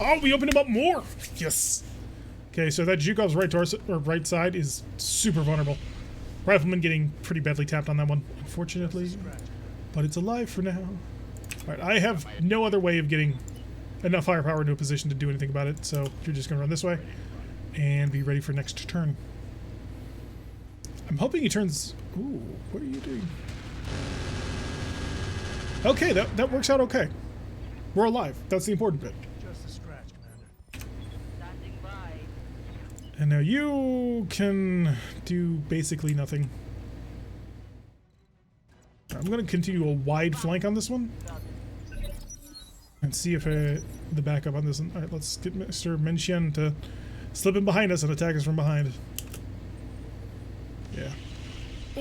Oh, we opened him up more! Yes! Okay, so that Zhukov's right torso, or right side is super vulnerable. Rifleman getting pretty badly tapped on that one, unfortunately. But it's alive for now. Alright, I have no other way of getting enough firepower into a position to do anything about it, so you're just going to run this way and be ready for next turn. I'm hoping he turns... Ooh, what are you doing? Okay, that works out okay. We're alive. That's the important bit. Just a scratch, Commander. Standing by. And now you can do basically nothing. I'm going to continue a wide flank on this one. And see if the backup on this one. Alright, let's get Mr. Menshian to slip in behind us and attack us from behind. Yeah.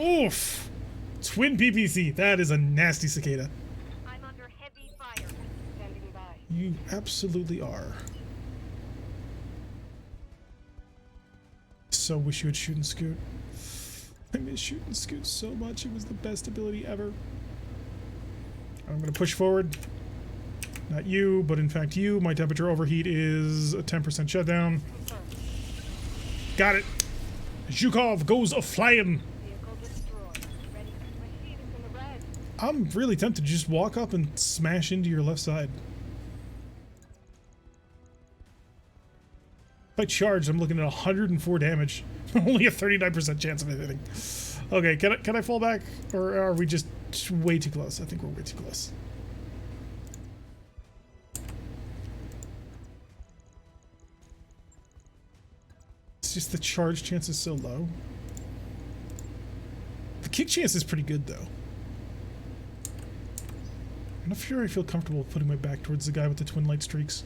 Oof! Twin PPC. That is a nasty cicada. I'm under heavy fire. Standing by. You absolutely are. So wish you would shoot and scoot. I miss shoot and scoot so much. It was the best ability ever. I'm going to push forward. Not you, but in fact you. My temperature overheat is a 10% shutdown. Got it. Zhukov goes a-flying. Vehicle destroyed. Ready. My feet is in the red. I'm really tempted to just walk up and smash into your left side. If I charge, I'm looking at 104 damage. Only a 39% chance of hitting. Okay, can I fall back? Or are we just way too close? I think we're way too close. It's just the charge chance is so low. The kick chance is pretty good, though. I'm not sure I feel comfortable putting my back towards the guy with the twin light streaks.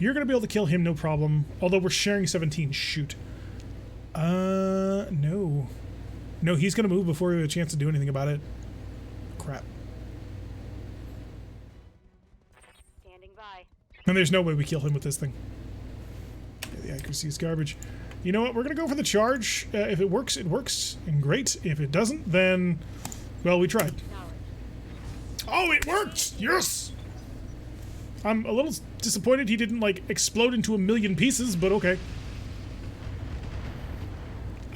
You're going to be able to kill him, no problem. Although we're sharing 17. Shoot. No. No, he's going to move before we have a chance to do anything about it. Crap. Standing by. And there's no way we kill him with this thing. Yeah, the accuracy is garbage. You know what? We're going to go for the charge. If it works, it works. And great. If it doesn't, then... well, we tried. Oh, it worked! Yes! I'm a little disappointed he didn't, like, explode into a million pieces, but okay.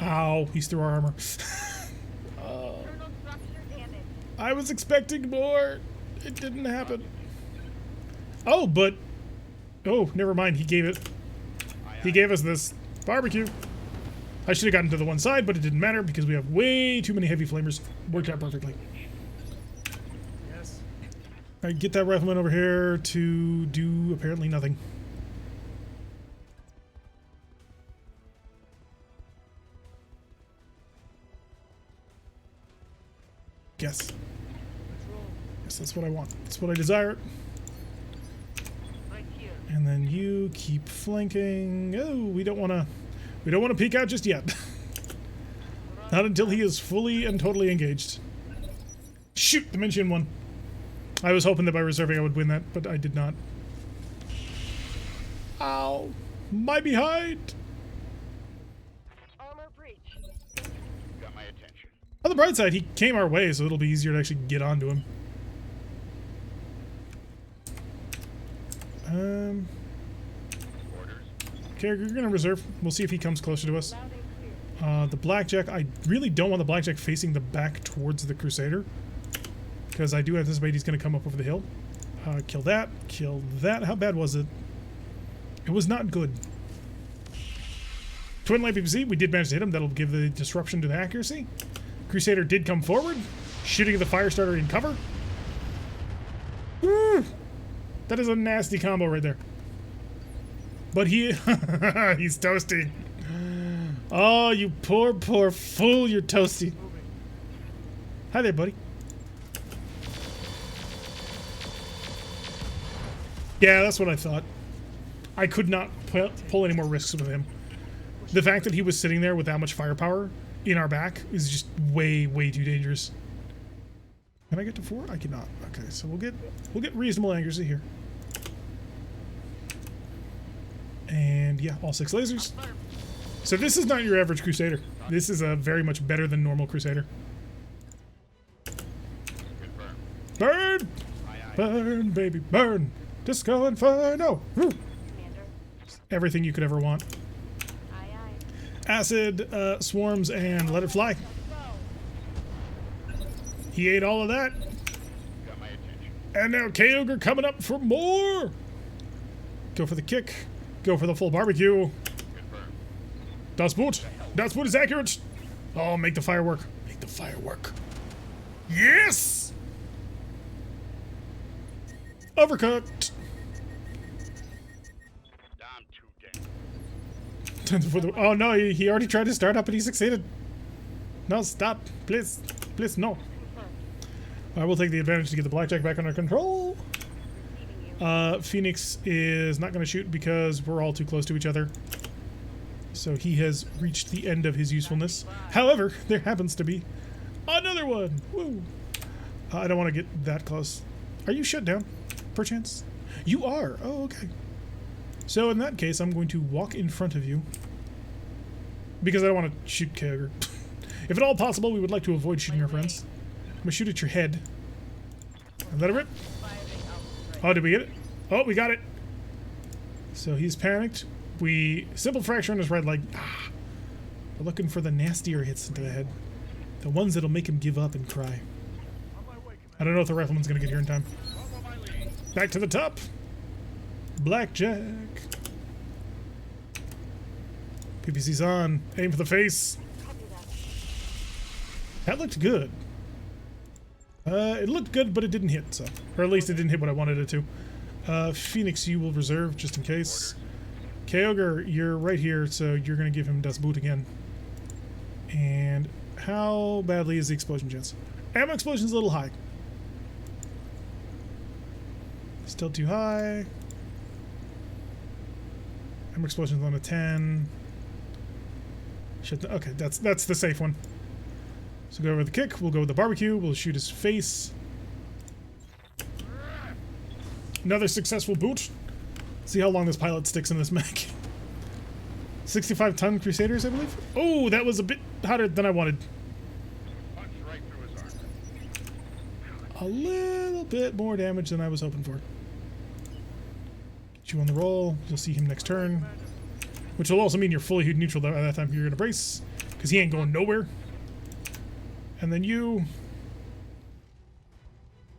Ow, he's through our armor. Internal structure damage. I was expecting more. It didn't happen. Oh, but... oh, never mind. He gave it. He gave us this barbecue. I should have gotten to the one side, but it didn't matter because we have way too many heavy flamers. Worked out perfectly. Yes. All right, get that rifleman over here to do apparently nothing. Yes. Yes, that's what I want. That's what I desire. Right here. And then you keep flanking. Oh, we don't want to peek out just yet. Not until he is fully and totally engaged. Shoot, Dimension 1. I was hoping that by reserving I would win that, but I did not. Ow. My behind. Armor breach. Got my attention. On the bright side, he came our way, so it'll be easier to actually get onto him. Orders. Okay, you're gonna reserve. We'll see if he comes closer to us. Loud and clear. The blackjack, I really don't want the blackjack facing the back towards the crusader, because I do anticipate he's gonna come up over the hill. Kill that. Kill that. How bad was it? It was not good. Twin light PPC, we did manage to hit him. That'll give the disruption to the accuracy. Crusader did come forward, shooting at the fire starter in cover. Woo! That is a nasty combo right there. But he... he's toasty. Oh, you poor, poor fool. You're toasty. Hi there, buddy. Yeah, that's what I thought. I could not pull any more risks with him. The fact that he was sitting there with that much firepower in our back is just way, way too dangerous. Can I get to 4? I cannot. Okay, so we'll get reasonable accuracy here. And yeah, all 6 lasers. So this is not your average Crusader. This is a very much better than normal Crusader. Confirm. Burn! Aye, aye. Burn, baby, burn! Disco Inferno! Woo! Commander. Everything you could ever want. Aye, aye. Acid, swarms, and let it fly. Let's go. He ate all of that. Got my attention. And now K-Ogre coming up for more! Go for the kick. Go for the full barbecue. Confirm. Das Boot. Das Boot is accurate. Oh, make the firework. Make the firework. Yes! Overcooked. I'm too dead. Oh no, he already tried to start up and he succeeded. No, stop. Please. Please, no. I will take the advantage to get the blackjack back under control. Receiving you. Phoenix is not going to shoot because we're all too close to each other. So he has reached the end of his usefulness. However, there happens to be another one. Woo! I don't want to get that close. Are you shut down, perchance? You are. Oh, okay. So in that case, I'm going to walk in front of you because I don't want to shoot Kyogre. If at all possible, we would like to avoid shooting our friends. I'm going to shoot at your head. And let it rip. Oh, did we get it? Oh, we got it. So he's panicked. Simple fracture on his red leg. Ah, we're looking for the nastier hits into the head. The ones that'll make him give up and cry. I don't know if the rifleman's going to get here in time. Back to the top. Blackjack. PPC's on. Aim for the face. Copy that. That looked good. It looked good, but it didn't hit, so. Or at least it didn't hit what I wanted it to. Phoenix, you will reserve, just in case. Kyogre, you're right here, so you're going to give him Das Boot again. And How badly is the explosion chance? Ammo explosion's a little high. Still too high. Ammo explosion's on a 10. Shit, okay, that's the safe one. So go over the kick, we'll go with the barbecue, we'll shoot his face. Another successful boot. See how long this pilot sticks in this mech. 65-ton Crusaders, I believe. Oh, that was a bit hotter than I wanted. Punch right through his armor. A little bit more damage than I was hoping for. Get you on the roll. You'll see him next turn. Which will also mean you're fully neutral by that time. You're going to brace. Because he ain't going nowhere. And then you...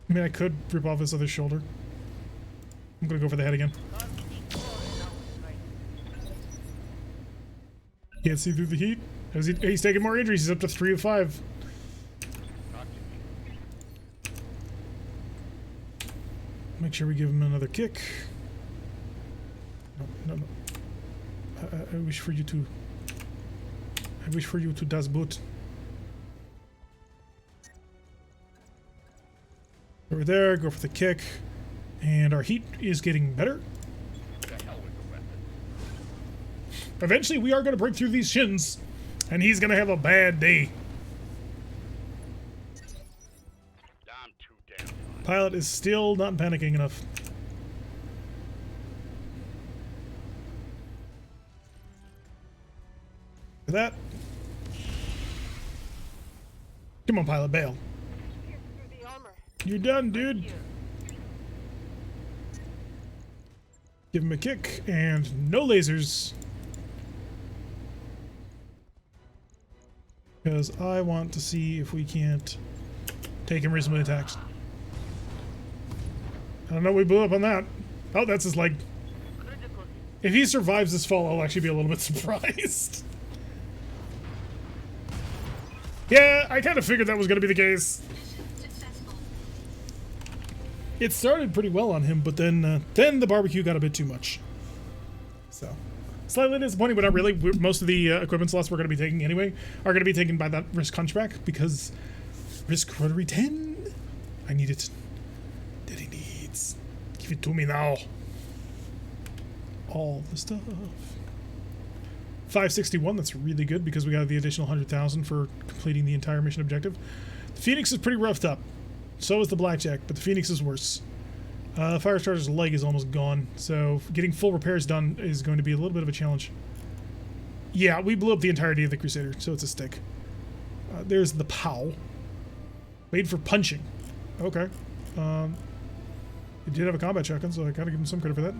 I mean, I could rip off his other shoulder. I'm going to go for the head again. Can't see through the heat. He's taking more injuries. He's up to 3 of 5. Make sure we give him another kick. No. I wish for you to... I wish for you to das Boot. Over there, go for the kick. And our heat is getting better. The hell with the weapon. Eventually, we are going to break through these shins. And he's going to have a bad day. I'm too damn hot. Pilot is still not panicking enough. For that. Come on, pilot, bail. Pierce through the armor. You're done, dude. Here. Give him a kick, and no lasers. Because I want to see if we can't take him reasonably attacked. I don't know, we blew up on that. Oh, that's his leg. Critical. If he survives this fall, I'll actually be a little bit surprised. Yeah, I kind of figured that was going to be the case. Mission successful. It started pretty well on him, but then the barbecue got a bit too much. So, slightly disappointing, but not really. Most of the equipment slots we're going to be taking anyway are going to be taken by that Risk Hunchback, because Risk Rotary 10, I need it. Daddy needs. Give it to me now. All the stuff. 561, that's really good because we got the additional 100,000 for completing the entire mission objective. The Phoenix is pretty roughed up. So is the Blackjack, but the Phoenix is worse. Firestarter's leg is almost gone, so getting full repairs done is going to be a little bit of a challenge. Yeah, we blew up the entirety of the Crusader, so it's a stick. There's the POW. Made for punching. Okay. It did have a combat shotgun, so I gotta give him some credit for that.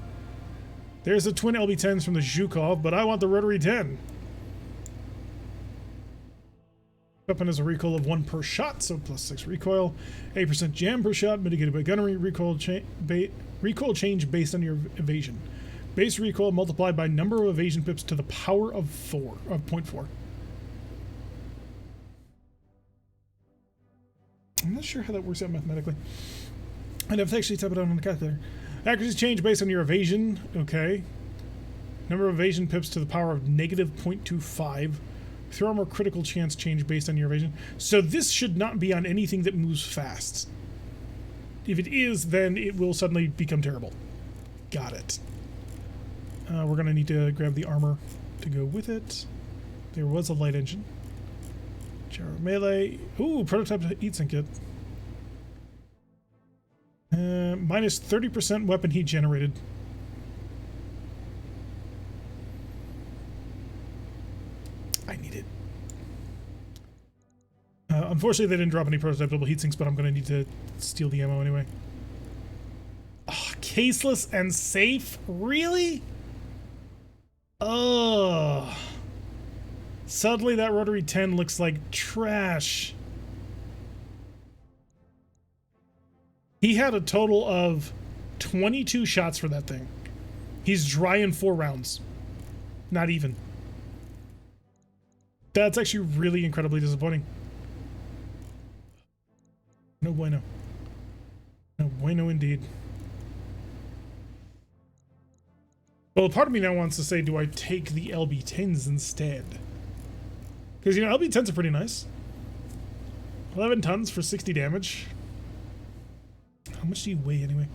There's the twin LB-10s from the Zhukov, but I want the Rotary 10. Weapon has a recoil of 1 per shot, so +6 recoil. 8% jam per shot, mitigated by gunnery. Recoil change based on your evasion. Base recoil multiplied by number of evasion pips to the power of 0.4. I'm not sure how that works out mathematically. I'd have to actually type it out on the calculator. Accuracy change based on your evasion. Okay. Number of evasion pips to the power of -0.25. Throw armor critical chance change based on your evasion. So this should not be on anything that moves fast. If it is, then it will suddenly become terrible. Got it. We're going to need to grab the armor to go with it. There was a light engine. Gyro melee. Ooh, prototype heatsink kit. Minus 30% weapon heat generated. I need it. Unfortunately, they didn't drop any prototype double heatsinks, but I'm going to need to steal the ammo anyway. Oh, caseless and safe? Really? Ugh. Suddenly, that Rotary 10 looks like trash. He had a total of 22 shots for that thing. He's dry in 4 rounds. Not even. That's actually really incredibly disappointing. No bueno. No bueno indeed. Well, part of me now wants to say, do I take the LB-10s instead? Because, you know, LB-10s are pretty nice. 11 tons for 60 damage. How much do you weigh anyway?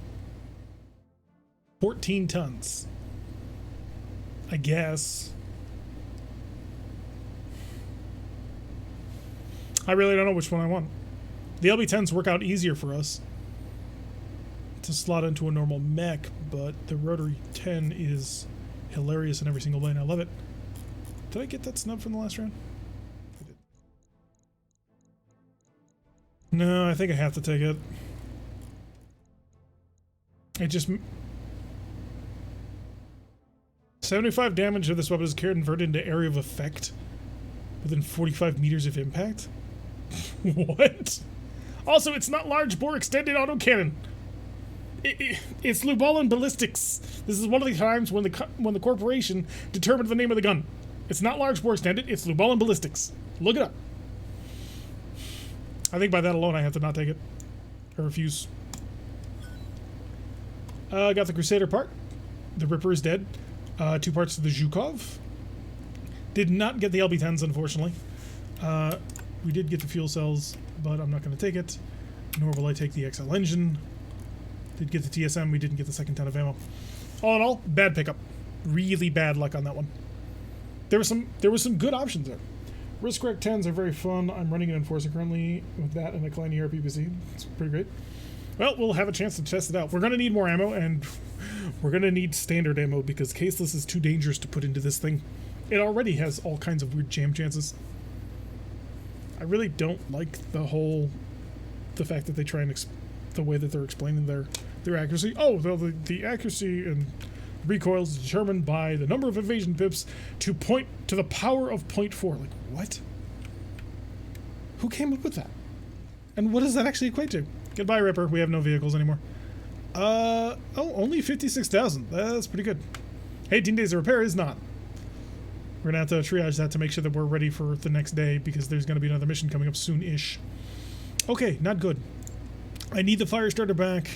14 tons. I guess. I really don't know which one I want. The LB-10s work out easier for us to slot into a normal mech, but the rotary 10 is hilarious in every single way, and I love it. Did I get that snub from the last round? I did. No, I think I have to take it. It just... 75 damage of this weapon is converted into area of effect within 45 meters of impact? What? Also, it's not large bore extended autocannon. It's Lubalin ballistics. This is one of the times when the corporation determined the name of the gun. It's not large bore extended. It's Lubalin ballistics. Look it up. I think by that alone, I have to not take it or refuse. Got the Crusader part. The Ripper is dead. 2 parts of the Zhukov. Did not get the LB-10s, unfortunately. We did get the fuel cells, but I'm not going to take it. Nor will I take the XL engine. Did get the TSM, we didn't get the second ton of ammo. All in all, bad pickup. Really bad luck on that one. There was some good options there. Risk Rec 10s are very fun. I'm running an Enforcer currently with that and a Klein ERPPC. It's pretty great. Well, we'll have a chance to test it out. We're going to need more ammo, and we're going to need standard ammo because caseless is too dangerous to put into this thing. It already has all kinds of weird jam chances. I really don't like the fact that they try and the way that they're explaining their accuracy. Oh, the accuracy and recoil is determined by the number of evasion pips to the power of 0.4. Like, what? Who came up with that? And what does that actually equate to? Goodbye, Ripper. We have no vehicles anymore. Oh, only 56,000. That's pretty good. 18 days of repair is not. We're going to have to triage that to make sure that we're ready for the next day because there's going to be another mission coming up soon-ish. Okay, not good. I need the fire starter back.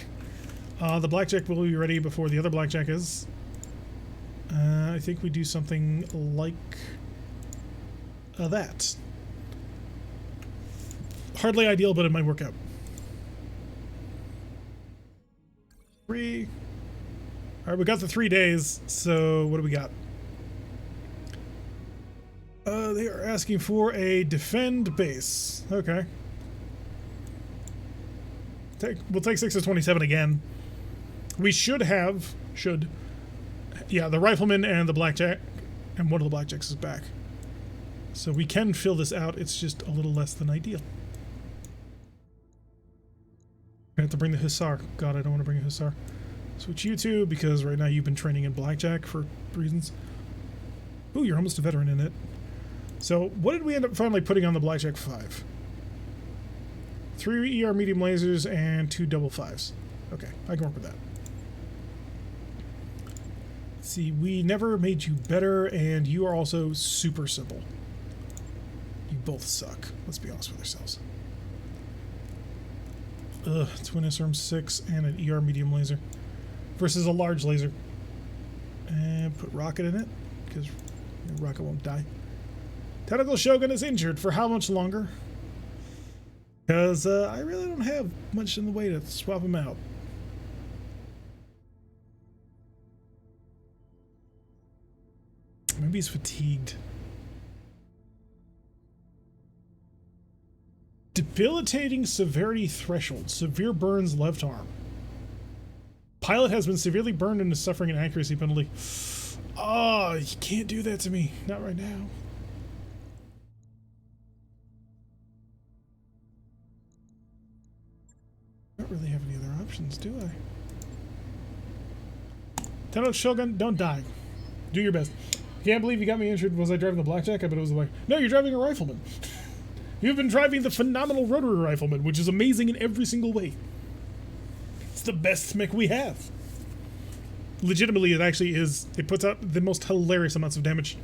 The blackjack will be ready before the other blackjack is. I think we do something like that. Hardly ideal, but it might work out. 3. All right, we got the 3 days, so what do we got? They are asking for a defend base. Okay. We'll take 6 to 27 again. We yeah, the rifleman and the blackjack, and one of the blackjacks is back. So we can fill this out, it's just a little less than ideal. I have to bring the Hussar. God, I don't want to bring a Hussar. Switch you two, because right now you've been training in blackjack for reasons. Ooh, you're almost a veteran in it. So, what did we end up finally putting on the Blackjack 5? 3 ER medium lasers and 2 double 5s. Okay, I can work with that. Let's see, we never made you better, and you are also super simple. You both suck. Let's be honest with ourselves. Ugh, twin SRM 6 and an ER medium laser versus a large laser. And put rocket in it, because rocket won't die. Tentacle Shogun is injured for how much longer? Because I really don't have much in the way to swap him out. Maybe he's fatigued. Debilitating severity threshold. Severe burns left arm. Pilot has been severely burned and is suffering an accuracy penalty. Oh, you can't do that to me. Not right now. I don't really have any other options, do I? Tentacle Shogun, don't die. Do your best. Can't believe you got me injured. Was I driving the blackjack? I bet it was the black. No, you're driving a rifleman. You've been driving the phenomenal rotary rifleman, which is amazing in every single way. It's the best mech we have. Legitimately, it actually is. It puts out the most hilarious amounts of damage.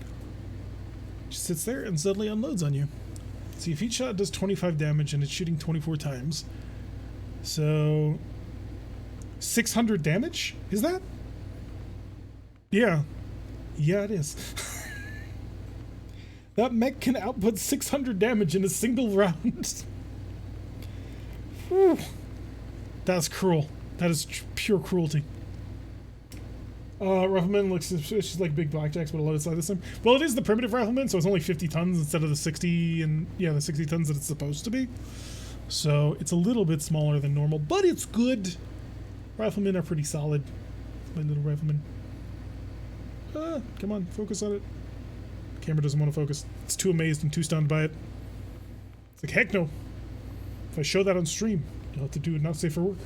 Just sits there and suddenly unloads on you. See, if each shot does 25 damage and it's shooting 24 times. So 600 damage? Is that? Yeah. Yeah, it is. That mech can output 600 damage in a single round. Whew. That's cruel. That is pure cruelty. Rifleman looks just like big blackjacks, but a lot of size this time. Well, it is the primitive rifleman, so it's only 50 tons instead of the 60 and yeah, the 60 tons that it's supposed to be. So it's a little bit smaller than normal, but it's good. Riflemen are pretty solid. My little rifleman. Come on, focus on it. Camera doesn't want to focus. It's too amazed and too stunned by it. It's like, heck no. If I show that on stream, you'll have to do it not safe for work.